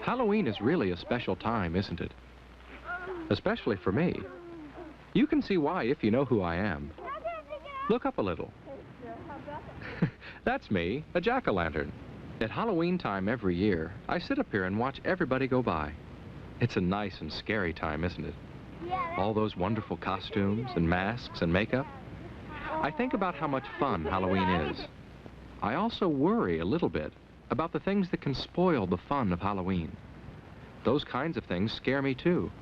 Halloween is really a special time, isn't it? Especially for me. You can see why if you know who I am. Look up a little. That's me, a jack-o'-lantern. At Halloween time every year, I sit up here and watch everybody go by. It's a nice and scary time, isn't it? All those wonderful costumes and masks and makeup. I think about how much fun Halloween is. I also worry a little bit about the things that can spoil the fun of Halloween. Those kinds of things scare me too,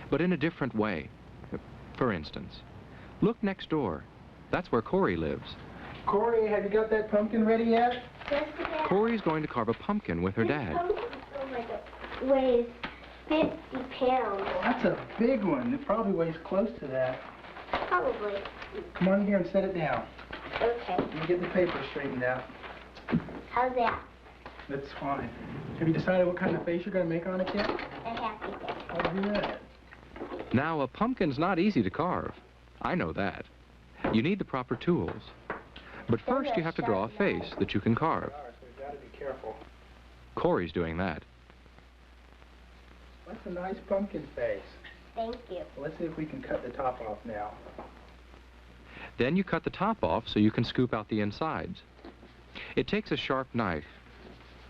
but in a different way. For instance, look next door. That's where Corey lives. Corey, have you got that pumpkin ready yet? Yes, Dad. Corey's going to carve a pumpkin with her dad. Weighs 50 pounds. Well, that's a big one. It probably weighs close to that. Probably. Come on here and set it down. Okay. Let me get the paper straightened out. How's that? That's fine. Have you decided what kind of face you're going to make on it yet? A happy face. I'll do that. Now, a pumpkin's not easy to carve. I know that. You need the proper tools. But first you have to draw a face that you can carve. So we've got to be careful. Corey's doing that. That's a nice pumpkin face. Thank you. Well, let's see if we can cut the top off now. Then you cut the top off so you can scoop out the insides. It takes a sharp knife.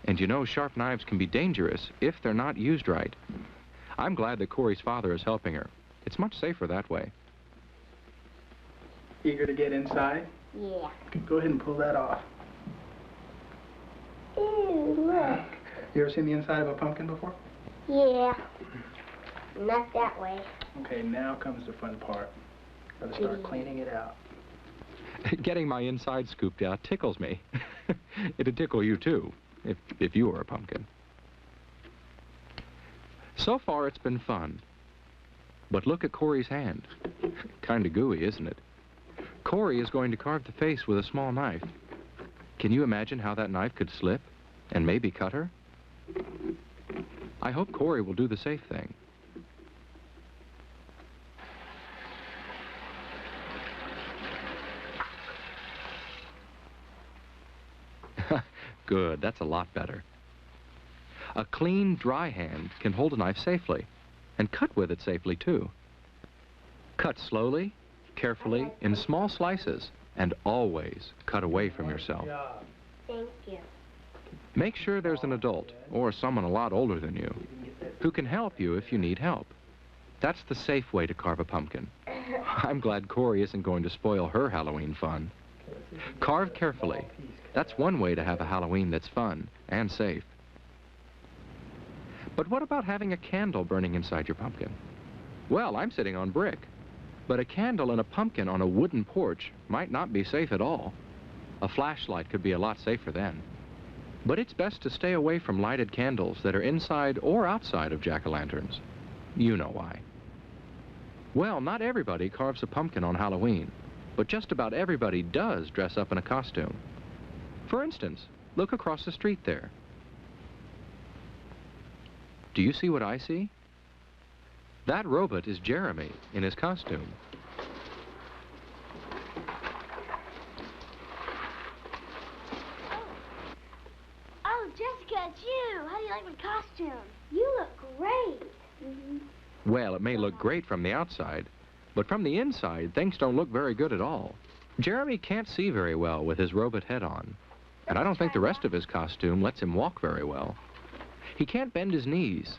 And you know sharp knives can be dangerous if they're not used right. I'm glad that Corey's father is helping her. It's much safer that way. Eager to get inside? Yeah. Go ahead and pull that off. Ew, look. You ever seen the inside of a pumpkin before? Yeah. Not that way. Okay, now comes the fun part. Gotta start cleaning it out. Getting my inside scooped out tickles me. It'd tickle you too, if you were a pumpkin. So far it's been fun. But look at Corey's hand. Kinda gooey, isn't it? Corey is going to carve the face with a small knife. Can you imagine how that knife could slip and maybe cut her? I hope Corey will do the safe thing. Good, that's a lot better. A clean, dry hand can hold a knife safely, and cut with it safely too. Cut slowly, carefully, in small slices, and always cut away from yourself. Thank you. Make sure there's an adult, or someone a lot older than you, who can help you if you need help. That's the safe way to carve a pumpkin. I'm glad Corey isn't going to spoil her Halloween fun. Carve carefully. That's one way to have a Halloween that's fun and safe. But what about having a candle burning inside your pumpkin? Well, I'm sitting on brick. But a candle and a pumpkin on a wooden porch might not be safe at all. A flashlight could be a lot safer then. But it's best to stay away from lighted candles that are inside or outside of jack-o'-lanterns. You know why. Well, not everybody carves a pumpkin on Halloween, but just about everybody does dress up in a costume. For instance, look across the street there. Do you see what I see? That robot is Jeremy in his costume. Oh, Jessica, it's you. How do you like my costume? You look great. Well, it may look great from the outside, but from the inside, things don't look very good at all. Jeremy can't see very well with his robot head on, and I don't think the rest of his costume lets him walk very well. He can't bend his knees.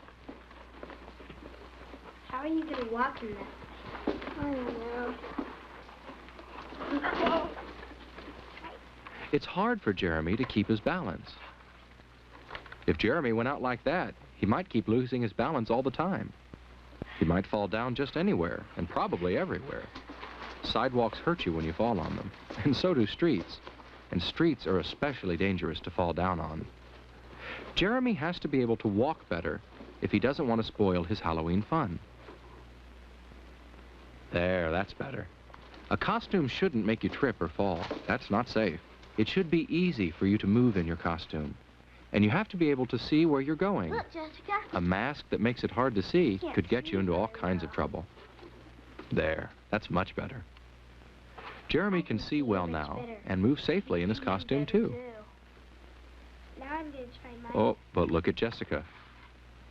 How are you going to walk in that? I don't know. It's hard for Jeremy to keep his balance. If Jeremy went out like that, he might keep losing his balance all the time. He might fall down just anywhere, and probably everywhere. Sidewalks hurt you when you fall on them, and so do streets. And streets are especially dangerous to fall down on. Jeremy has to be able to walk better if he doesn't want to spoil his Halloween fun. There, that's better. A costume shouldn't make you trip or fall. That's not safe. It should be easy for you to move in your costume. And you have to be able to see where you're going. Look, Jessica. A mask that makes it hard to see could get you into all kinds of trouble. There, that's much better. Jeremy can see well now and move safely in his costume too. try mine. Oh, but look at Jessica.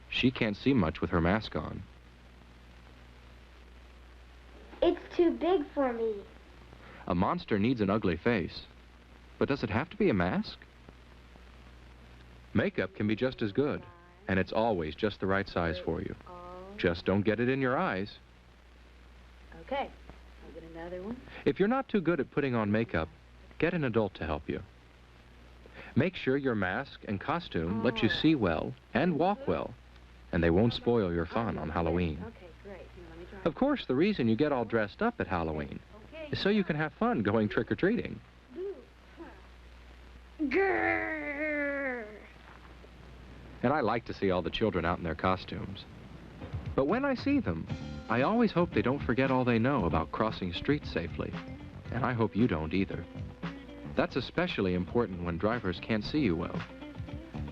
She can't see much with her mask on. It's too big for me. A monster needs an ugly face. But does it have to be a mask? Makeup can be just as good, and it's always just the right size for you. Just don't get it in your eyes. Okay, I'll get another one. If you're not too good at putting on makeup, get an adult to help you. Make sure your mask and costume let you see well and walk well, and they won't spoil your fun on Halloween. Okay, great. Here, let me try. Of course, the reason you get all dressed up at Halloween is so you can have fun going trick-or-treating. Grrr. And I like to see all the children out in their costumes. But when I see them, I always hope they don't forget all they know about crossing streets safely. And I hope you don't either. That's especially important when drivers can't see you well.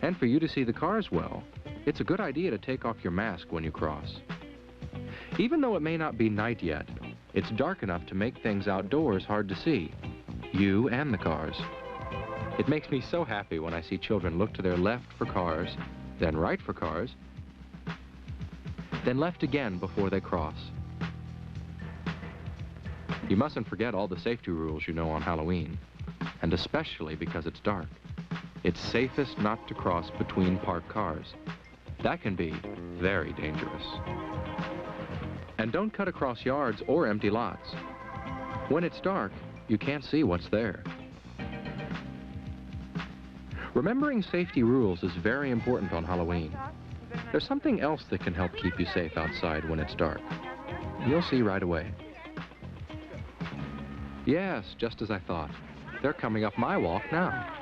And for you to see the cars well, it's a good idea to take off your mask when you cross. Even though it may not be night yet, it's dark enough to make things outdoors hard to see, you and the cars. It makes me so happy when I see children look to their left for cars, then right for cars, then left again before they cross. You mustn't forget all the safety rules you know on Halloween, and especially because it's dark. It's safest not to cross between parked cars. That can be very dangerous. And don't cut across yards or empty lots. When it's dark, you can't see what's there. Remembering safety rules is very important on Halloween. There's something else that can help keep you safe outside when it's dark. You'll see right away. Yes, just as I thought. They're coming up my walk now.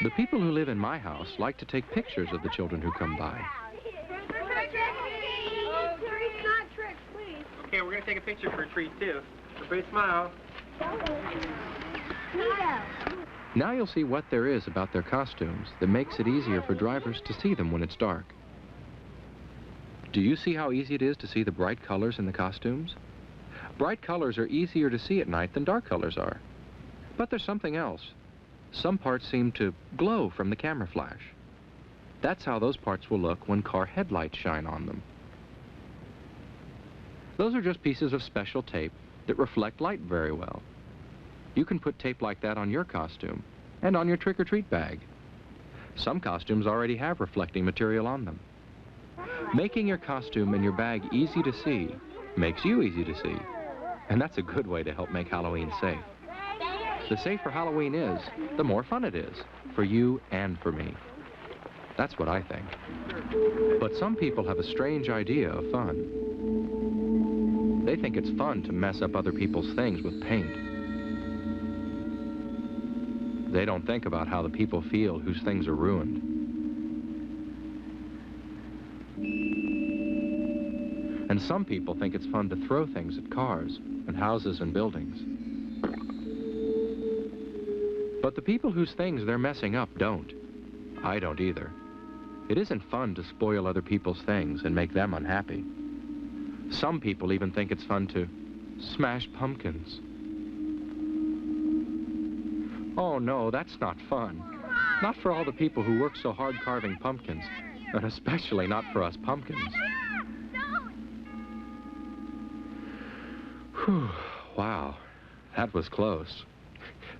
The people who live in my house like to take pictures of the children who come by. Okay, we're going to take a picture for a treat, too. Everybody smile. Now you'll see what there is about their costumes that makes it easier for drivers to see them when it's dark. Do you see how easy it is to see the bright colors in the costumes? Bright colors are easier to see at night than dark colors are. But there's something else. Some parts seem to glow from the camera flash. That's how those parts will look when car headlights shine on them. Those are just pieces of special tape that reflect light very well. You can put tape like that on your costume and on your trick-or-treat bag. Some costumes already have reflecting material on them. Making your costume and your bag easy to see makes you easy to see. And that's a good way to help make Halloween safe. The safer Halloween is, the more fun it is, for you and for me.'t what I think. But some people have a strange idea of fun. They think it's fun to mess up other people's things with paint. They don't think about how the people feel whose things are ruined. And some people think it's fun to throw things at cars and houses and buildings. But the people whose things they're messing up don't. I don't either. It isn't fun to spoil other people's things and make them unhappy. Some people even think it's fun to smash pumpkins. Oh no, that's not fun. Not for all the people who work so hard carving pumpkins, and especially not for us pumpkins. Whew, wow, that was close.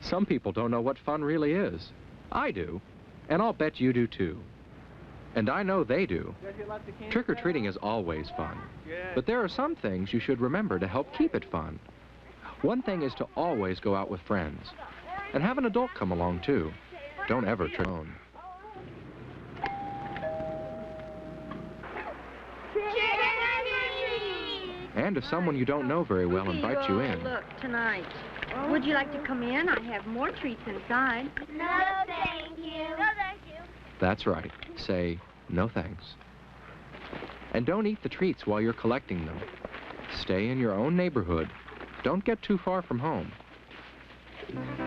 Some people don't know what fun really is. I do, and I'll bet you do too. And I know they do. Trick-or-treating is always fun. But there are some things you should remember to help keep it fun. One thing is to always go out with friends. And have an adult come along too. Don't ever trick alone. And if someone you don't know very well invites you in. Look, tonight. Would you like to come in? I have more treats inside. No, thank you. No, thank you. That's right. Say, no thanks. And don't eat the treats while you're collecting them. Stay in your own neighborhood. Don't get too far from home.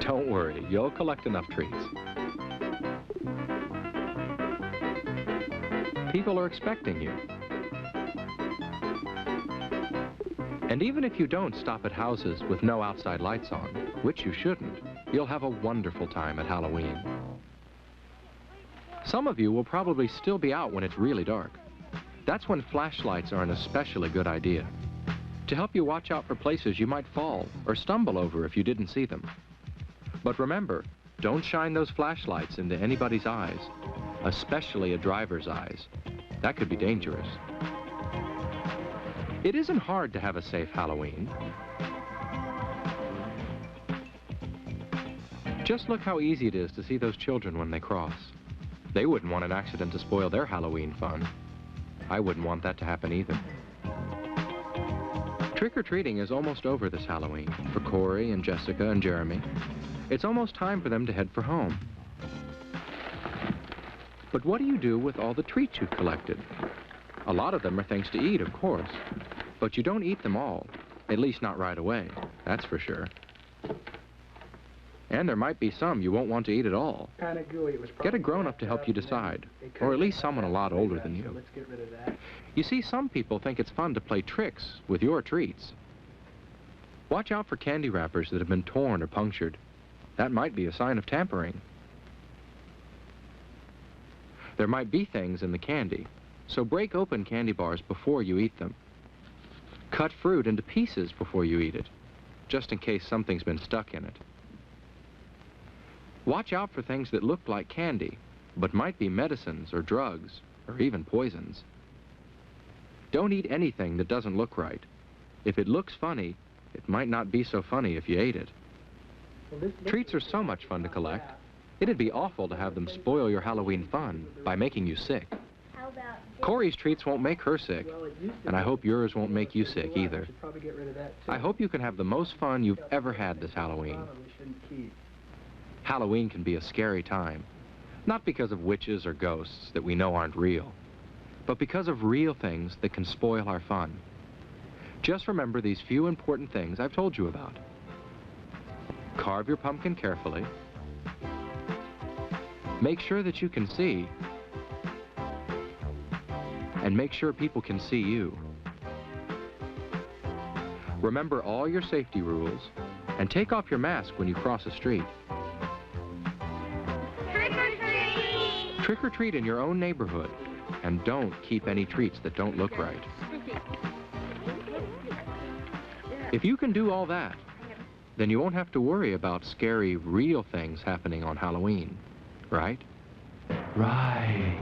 Don't worry, you'll collect enough treats. People are expecting you. And even if you don't stop at houses with no outside lights on, which you shouldn't, you'll have a wonderful time at Halloween. Some of you will probably still be out when it's really dark. That's when flashlights are an especially good idea, to help you watch out for places you might fall or stumble over if you didn't see them. But remember, don't shine those flashlights into anybody's eyes, especially a driver's eyes. That could be dangerous. It isn't hard to have a safe Halloween. Just look how easy it is to see those children when they cross. They wouldn't want an accident to spoil their Halloween fun. I wouldn't want that to happen either. Trick-or-treating is almost over this Halloween for Corey and Jessica and Jeremy. It's almost time for them to head for home. But what do you do with all the treats you've collected? A lot of them are things to eat, of course. But you don't eat them all, at least not right away, that's for sure. And there might be some you won't want to eat at all. Kind of gooey. It was Get a grown-up to help you decide, or at least someone a lot older than you. Let's get rid of that. You see, some people think it's fun to play tricks with your treats. Watch out for candy wrappers that have been torn or punctured. That might be a sign of tampering. There might be things in the candy, so break open candy bars before you eat them. Cut fruit into pieces before you eat it, just in case something's been stuck in it. Watch out for things that look like candy, but might be medicines or drugs, or even poisons. Don't eat anything that doesn't look right. If it looks funny, it might not be so funny if you ate it. Treats are so much fun to collect. It'd be awful to have them spoil your Halloween fun by making you sick. Corey's treats won't make her sick, and I hope yours won't make you sick either. I hope you can have the most fun you've ever had this Halloween. Halloween can be a scary time, not because of witches or ghosts that we know aren't real, but because of real things that can spoil our fun. Just remember these few important things I've told you about. Carve your pumpkin carefully. Make sure that you can see. And make sure people can see you. Remember all your safety rules, and take off your mask when you cross a street. Trick-or-treat! Trick-or-treat in your own neighborhood, and don't keep any treats that don't look right. If you can do all that, then you won't have to worry about scary, real things happening on Halloween, right? Right.